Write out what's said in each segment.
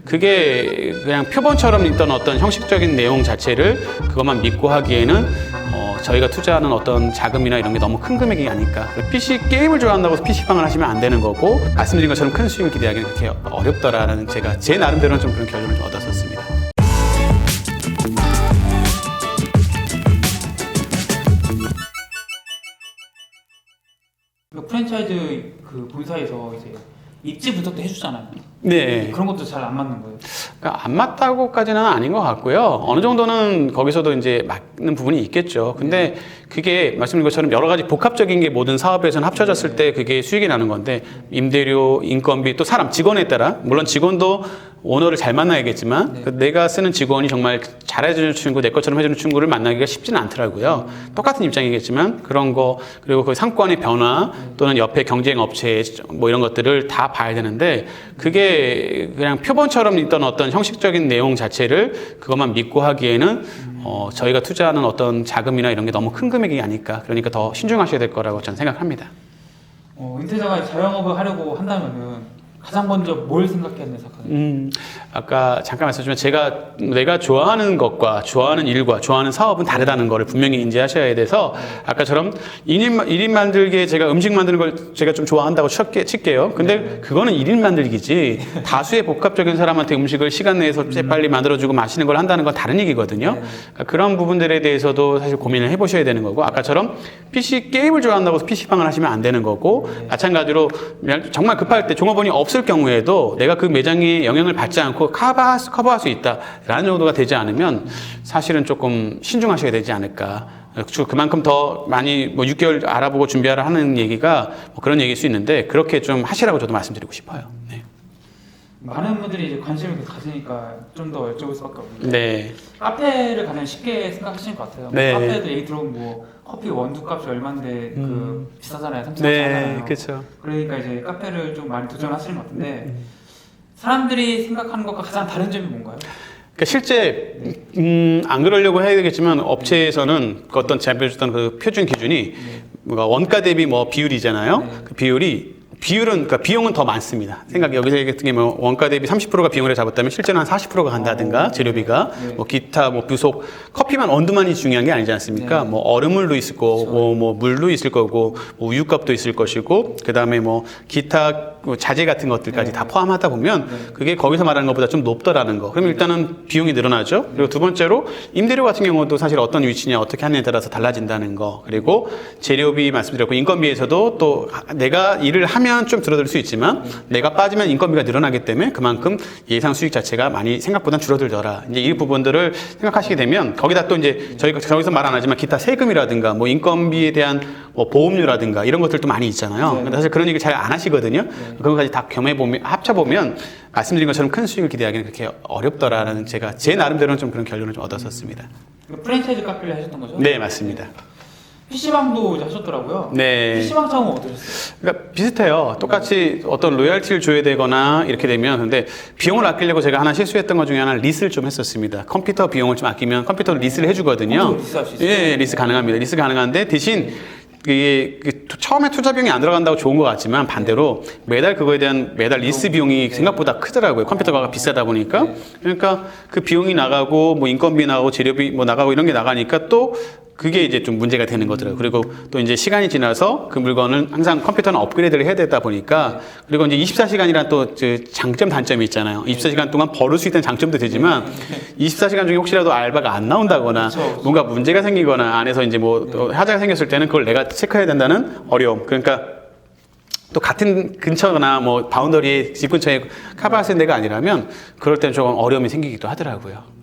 그게 그냥 표본처럼 있던 어떤 형식적인 내용 자체를 그것만 믿고 하기에는 저희가 투자하는 어떤 자금이나 이런 게 너무 큰 금액이 아닐까. PC 게임을 좋아한다고 PC방을 하시면 안 되는 거고, 말씀드린 것처럼 큰 수익을 기대하기는 그렇게 어렵더라라는 제가 제 나름대로는 좀 그런 결론을 좀 얻었었습니다. 프랜차이즈 그 본사에서 이제 입지 분석도 해주잖아요. 네. 그런 것도 잘 안 맞는 거예요. 그러니까 안 맞다고까지는 아닌 것 같고요. 어느 정도는 거기서도 이제 맞는 부분이 있겠죠. 근데 그게 말씀드린 것처럼 여러 가지 복합적인 게 모든 사업에서는 합쳐졌을 때 그게 수익이 나는 건데, 임대료, 인건비, 또 사람, 직원에 따라, 물론 직원도 오너를 잘 만나야겠지만 그 내가 쓰는 직원이 정말 잘해주는 친구, 내 것처럼 해주는 친구를 만나기가 쉽지는 않더라고요. 똑같은 입장이겠지만 그런 거, 그리고 그 상권의 변화 또는 옆에 경쟁 업체 뭐 이런 것들을 다 봐야 되는데, 그게 그냥 표본처럼 있던 어떤 형식적인 내용 자체를 그것만 믿고 하기에는 저희가 투자하는 어떤 자금이나 이런 게 너무 큰 금액이 아닐까. 그러니까 더 신중하셔야 될 거라고 저는 생각합니다. 은퇴자가 자영업을 하려고 한다면은 가장 먼저 뭘 생각해야 된다고 생각하세요? 아까 잠깐 말씀드렸지만 내가 좋아하는 것과 좋아하는 일과 좋아하는 사업은 다르다는 거를 분명히 인지하셔야 돼서, 아까처럼 1인 만들기에 제가 음식 만드는 걸 제가 좀 좋아한다고 칠게요. 근데 그거는 1인 만들기지 다수의 복합적인 사람한테 음식을 시간 내에서 빨리 만들어주고 마시는 걸 한다는 건 다른 얘기거든요. 그러니까 그런 부분들에 대해서도 사실 고민을 해보셔야 되는 거고, 아까처럼 PC 게임을 좋아한다고 PC방을 하시면 안 되는 거고, 마찬가지로 정말 급할 때 종업원이 없을 경우에도 내가 그 매장에 영향을 받지 않고 커버할 수 있다라는 정도가 되지 않으면 사실은 조금 신중하셔야 되지 않을까. 그만큼 더 많이 6개월 알아보고 준비하라 하는 얘기가 그런 얘기일 수 있는데, 그렇게 좀 하시라고 저도 말씀드리고 싶어요. 네. 많은 분들이 이제 관심을 가지니까 좀 더 여쭤볼 수밖에 없는데, 네. 카페를 가장 쉽게 생각하시는 것 같아요. 네. 카페도 얘기 들어보면 뭐 커피 원두 값이 얼마인데 그 비싸잖아요. 3,000원 네, 하잖아요. 그렇죠. 그러니까 이제 카페를 좀 많이 도전하시는 것 같은데, 사람들이 생각하는 것과 가장 다른 점이 뭔가요? 그러니까 실제 안 그러려고 해야 되겠지만 업체에서는 그 어떤 제시해줬던 그 표준 기준이 뭔가 원가 대비 뭐 비율이잖아요. 그 비율은 그러니까 비용은 더 많습니다. 여기서 얘기했던 게 뭐 원가 대비 30%가 비용을 잡았다면 실제는 한 40%가 간다든가, 재료비가 뭐 기타 뭐 부속, 커피만 원두만이 중요한 게 아니지 않습니까? 뭐 얼음물도 있을 거고, 뭐 물도 있을 거고, 뭐 우유값도 있을 것이고, 그다음에 뭐 기타 자재 같은 것들까지 다 포함하다 보면 그게 거기서 말하는 것보다 좀 높더라는 거. 그럼 일단은 비용이 늘어나죠. 그리고 두 번째로 임대료 같은 경우도 사실 어떤 위치냐 어떻게 하느냐에 따라서 달라진다는 거. 그리고 재료비 말씀드렸고, 인건비에서도 또 내가 일을 하면 좀 줄어들 수 있지만 내가 빠지면 인건비가 늘어나기 때문에 그만큼 예상 수익 자체가 많이 생각보다 줄어들더라. 이제 이 부분들을 생각하시게 되면, 거기다 또 이제 저기서 말 안 하지만 기타 세금이라든가 뭐 인건비에 대한 뭐 보험료라든가 이런 것들도 많이 있잖아요. 근데 사실 그런 얘기 잘 안 하시거든요. 그런 것까지 다 합쳐보면 말씀드린 것처럼 큰 수익을 기대하기는 그렇게 어렵더라라는 제가 제 나름대로는 좀 그런 결론을 좀 얻었었습니다. 프랜차이즈 카페를 하셨던 거죠? 네, 맞습니다. PC방도 이제 하셨더라고요. 네. PC방 처음 어떠셨어요? 그러니까 비슷해요. 똑같이 어떤 로열티를 줘야 되거나 이렇게 되면, 근데 비용을 아끼려고 제가 하나 실수했던 것 중에 하나는 리스를 좀 했었습니다. 컴퓨터 비용을 좀 아끼면 컴퓨터를 리스를 해주거든요. 리스할 수 있어요? 예, 리스 가능합니다. 리스 가능한데 대신 이게 처음에 투자 비용이 안 들어간다고 좋은 것 같지만 반대로 매달 그거에 대한 매달 리스 비용이 생각보다 크더라고요. 컴퓨터가 비싸다 보니까. 그러니까 그 비용이 나가고 뭐 인건비 나가고 재료비 뭐 나가고 이런 게 나가니까 또 그게 이제 좀 문제가 되는 거더라고요. 그리고 또 이제 시간이 지나서 그 물건은 항상 컴퓨터는 업그레이드를 해야 되다 보니까, 그리고 이제 24시간이란 또 장점 단점이 있잖아요. 24시간 동안 벌을 수 있다는 장점도 되지만 24시간 중에 혹시라도 알바가 안 나온다거나 뭔가 문제가 생기거나 안에서 이제 뭐 또 하자가 생겼을 때는 그걸 내가 체크해야 된다는 어려움. 그러니까 또 같은 근처나 뭐 바운더리에 집 근처에 커버할 수 있는 데가 아니라면 그럴 때는 조금 어려움이 생기기도 하더라고요.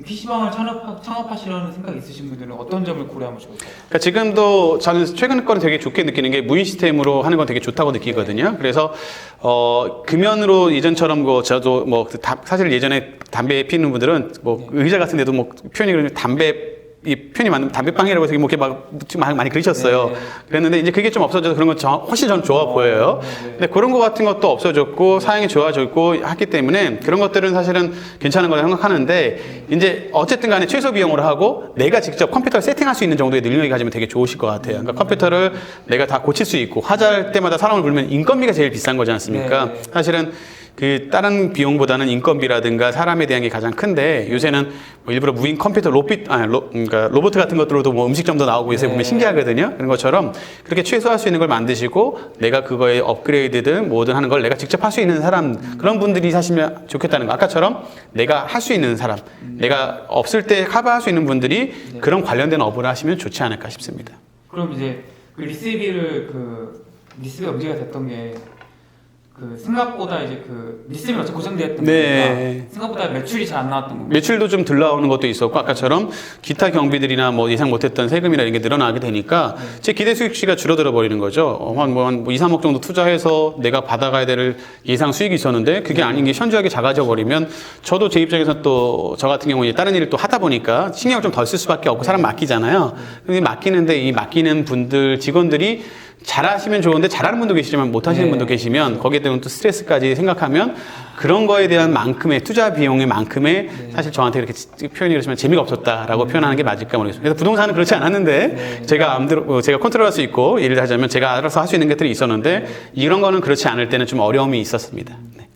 PC방을 창업하시려는 생각이 있으신 분들은 어떤 점을 고려하면 좋을까요? 그러니까 지금도 저는 최근 거는 되게 좋게 느끼는 게 무인 시스템으로 하는 건 되게 좋다고 느끼거든요. 그래서 금연으로 이전처럼 저도 뭐 사실 예전에 담배 피우는 분들은 뭐 의자 같은 데도 뭐 표현이 그러면 이 표현이 맞는 담배빵이라고 해서 뭐 이렇게 막 많이 그리셨어요. 그랬는데 이제 그게 좀 없어져서 그런 건 훨씬 저는 좋아 보여요. 근데 그런 거 같은 것도 없어졌고 사양이 좋아졌고 하기 때문에 그런 것들은 사실은 괜찮은 거라고 생각하는데, 이제 어쨌든 간에 최소 비용으로 하고 내가 직접 컴퓨터를 세팅할 수 있는 정도의 능력이 가지면 되게 좋으실 것 같아요. 그러니까 컴퓨터를 내가 다 고칠 수 있고 하자할 때마다 사람을 부르면 인건비가 제일 비싼 거지 않습니까? 사실은 그 다른 비용보다는 인건비라든가 사람에 대한 게 가장 큰데 요새는 뭐 일부러 무인 컴퓨터 그러니까 로봇 같은 것들로도 뭐 음식점도 나오고 요새 보면 신기하거든요. 그런 것처럼 그렇게 최소화할 수 있는 걸 만드시고 내가 그거에 업그레이드든 뭐든 하는 걸 내가 직접 할 수 있는 사람 그런 분들이 사시면 좋겠다는 거. 아까처럼 내가 할 수 있는 사람, 내가 없을 때 커버할 수 있는 분들이 그런 관련된 업을 하시면 좋지 않을까 싶습니다. 그럼 이제 그 리스비가 문제가 됐던 게 그 생각보다 이제 그 리스비 어차피 고정되었던 네. 거니까 생각보다 매출이 잘 안 나왔던 거고 매출도 좀 덜 나오는 것도 있었고 아까처럼 기타 경비들이나 뭐 예상 못했던 세금이나 이런 게 늘어나게 되니까 제 기대 수익치가 줄어들어 버리는 거죠. 한 2, 3억 정도 투자해서 내가 받아가야 될 예상 수익이 있었는데 그게 아닌 게 현저하게 작아져 버리면 저도 제 입장에서 또 저 같은 경우에 다른 일을 또 하다 보니까 신경을 좀 덜 쓸 수밖에 없고 사람 맡기잖아요. 근데 맡기는데 이 맡기는 분들 직원들이 잘하시면 좋은데 잘하는 분도 계시지만 못하시는 분도 계시면 거기에 대한 또 스트레스까지 생각하면 그런 거에 대한 만큼의 투자 비용의 만큼의 사실 저한테 이렇게 표현이 그렇지만 재미가 없었다라고 표현하는 게 맞을까 모르겠습니다. 그래서 부동산은 그렇지 않았는데 제가 제가 컨트롤할 수 있고 예를 들자면 제가 알아서 할 수 있는 것들이 있었는데 이런 거는 그렇지 않을 때는 좀 어려움이 있었습니다. 네.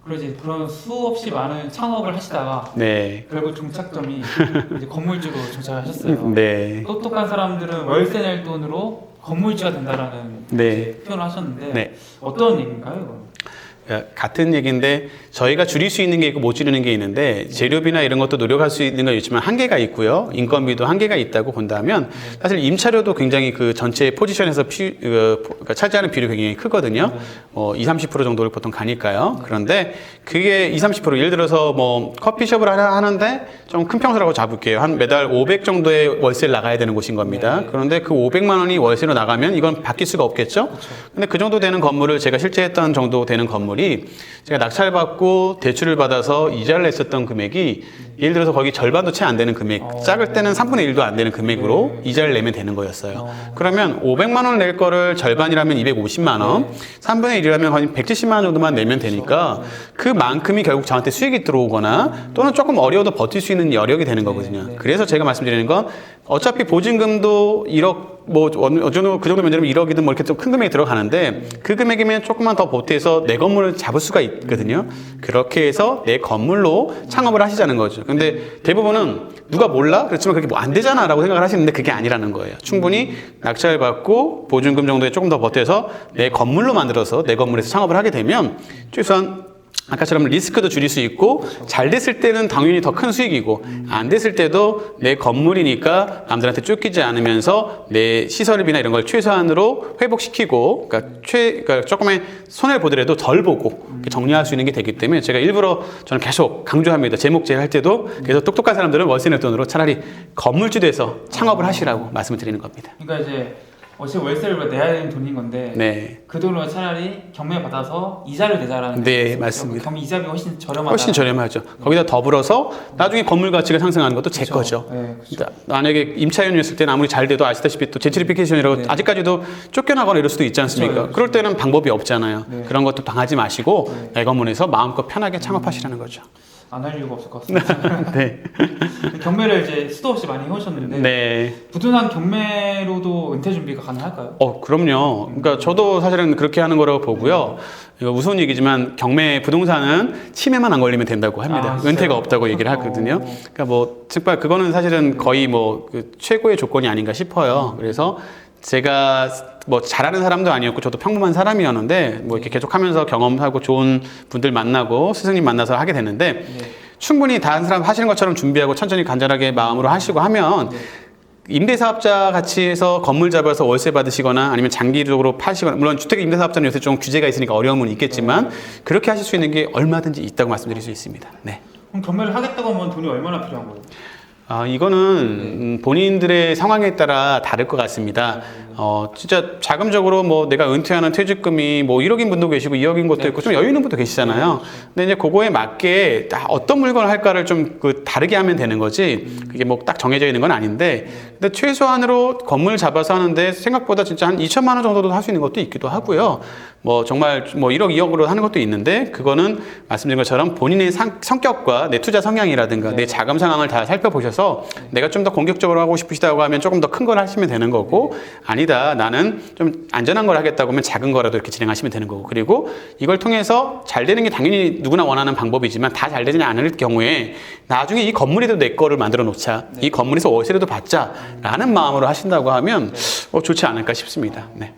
그리고 이제 그런 수없이 많은 창업을 하시다가 결국 종착점이 이제 건물주로 정착하셨어요. 똑똑한 사람들은 월세 낼 돈으로 건물주가 된다라는 표현을 하셨는데 어떤 얘기인가요? 이건? 같은 얘기인데 저희가 줄일 수 있는 게 있고 못 줄이는 게 있는데 재료비나 이런 것도 노력할 수 있는 건 있지만 한계가 있고요. 인건비도 한계가 있다고 본다면 사실 임차료도 굉장히 그 전체 포지션에서 그러니까 차지하는 비율이 굉장히 크거든요. 20, 30% 정도를 보통 가니까요. 그런데 그게 20, 30% 예를 들어서 뭐 커피숍을 하는데 좀 큰 평수라고 잡을게요. 한 매달 500 정도의 월세를 나가야 되는 곳인 겁니다. 그런데 그 500만 원이 월세로 나가면 이건 바뀔 수가 없겠죠. 근데 그 정도 되는 건물을 제가 실제 했던 정도 되는 건물이 제가 낙찰받고 대출을 받아서 이자를 냈었던 금액이 예를 들어서 거기 절반도 채 안 되는 금액, 작을 때는 3분의 1도 안 되는 금액으로 이자를 내면 되는 거였어요. 그러면 500만 원 낼 거를 절반이라면 250만 원, 3분의 1이라면 거의 170만 원 정도만 내면 되니까 그만큼이 결국 저한테 수익이 들어오거나 또는 조금 어려워도 버틸 수 있는 여력이 되는 거거든요. 그래서 제가 말씀드리는 건 어차피 보증금도 1억 뭐 어느 정도 그 정도 면적이면 1억이든 뭐 이렇게 좀 큰 금액이 들어가는데 그 금액이면 조금만 더 보태서 내 건물을 잡을 수가 있거든요. 그렇게 해서 내 건물로 창업을 하시자는 거죠. 근데 대부분은 누가 몰라? 그렇지만 그게 뭐 안 되잖아 라고 생각을 하시는데 그게 아니라는 거예요. 충분히 낙찰 받고 보증금 정도에 조금 더 보태서 내 건물로 만들어서 내 건물에서 창업을 하게 되면 최소한 아까처럼 리스크도 줄일 수 있고 잘 됐을 때는 당연히 더 큰 수익이고 안 됐을 때도 내 건물이니까 남들한테 쫓기지 않으면서 내 시설비나 이런 걸 최소한으로 회복시키고 그러니까 조금의 손해를 보더라도 덜 보고 정리할 수 있는 게 되기 때문에 제가 일부러 저는 계속 강조합니다. 제목제 할 때도 그래서 똑똑한 사람들은 월세 낼 돈으로 차라리 건물주 돼서 창업을 하시라고 말씀을 드리는 겁니다. 그러니까 이제 어차피 월세를 내야 되는 돈인 건데 그 돈으로 차라리 경매 받아서 이자를 내자라는 맞습니다. 경매 이자비가 훨씬 저렴하다. 훨씬 저렴하죠. 거기다 더불어서 나중에 건물 가치가 상승하는 것도 제 거죠. 만약에 임차인이었을 때는 아무리 잘 돼도 아시다시피 또 젠트리피케이션이라고 아직까지도 쫓겨나거나 이럴 수도 있지 않습니까? 그럴 때는 방법이 없잖아요. 그런 것도 당하지 마시고 내 건물에서 마음껏 편하게 창업하시라는 거죠. 안 할 이유가 없을 것 같습니다. 경매를 이제 수도 없이 많이 해오셨는데 부동산 경매로도 은퇴 준비가 가능할까요? 그럼요. 그러니까 저도 사실은 그렇게 하는 거라고 보고요. 이거 무서운 얘기지만 경매 부동산은 치매만 안 걸리면 된다고 합니다. 은퇴가 없다고 얘기를 하거든요. 그러니까 뭐 정말 그거는 사실은 거의 뭐 그 최고의 조건이 아닌가 싶어요. 그래서 제가 뭐 잘하는 사람도 아니었고 저도 평범한 사람이었는데 뭐 이렇게 계속하면서 경험하고 좋은 분들 만나고 스승님 만나서 하게 됐는데 충분히 다른 사람 하시는 것처럼 준비하고 천천히 간절하게 마음으로 하시고 하면 임대사업자 같이 해서 건물 잡아서 월세 받으시거나 아니면 장기적으로 파시거나 물론 주택 임대사업자는 요새 좀 규제가 있으니까 어려움은 있겠지만 그렇게 하실 수 있는 게 얼마든지 있다고 말씀드릴 수 있습니다. 그럼 경매를 하겠다고 하면 돈이 얼마나 필요한 거예요? 이거는 본인들의 상황에 따라 다를 것 같습니다. 진짜 자금적으로 뭐 내가 은퇴하는 퇴직금이 뭐 1억인 분도 계시고 2억인 것도 있고 좀 여유 있는 분도 계시잖아요. 근데 이제 그거에 맞게 어떤 물건을 할까를 좀 다르게 하면 되는 거지. 그게 뭐 딱 정해져 있는 건 아닌데. 근데 최소한으로 건물 잡아서 하는데 생각보다 진짜 한 2천만 원 정도도 할 수 있는 것도 있기도 하고요. 뭐 정말 뭐 1억, 2억으로 하는 것도 있는데 그거는 말씀드린 것처럼 본인의 성격과 내 투자 성향이라든가 내 자금 상황을 다 살펴보셔서 내가 좀 더 공격적으로 하고 싶으시다고 하면 조금 더 큰 걸 하시면 되는 거고 아니다. 나는 좀 안전한 걸 하겠다고 하면 작은 거라도 이렇게 진행하시면 되는 거고. 그리고 이걸 통해서 잘 되는 게 당연히 누구나 원하는 방법이지만 다 잘 되지 않을 경우에 나중에 이 건물에도 내 거를 만들어 놓자. 이 건물에서 월세라도 받자. 라는 마음으로 하신다고 하면 좋지 않을까 싶습니다. 네.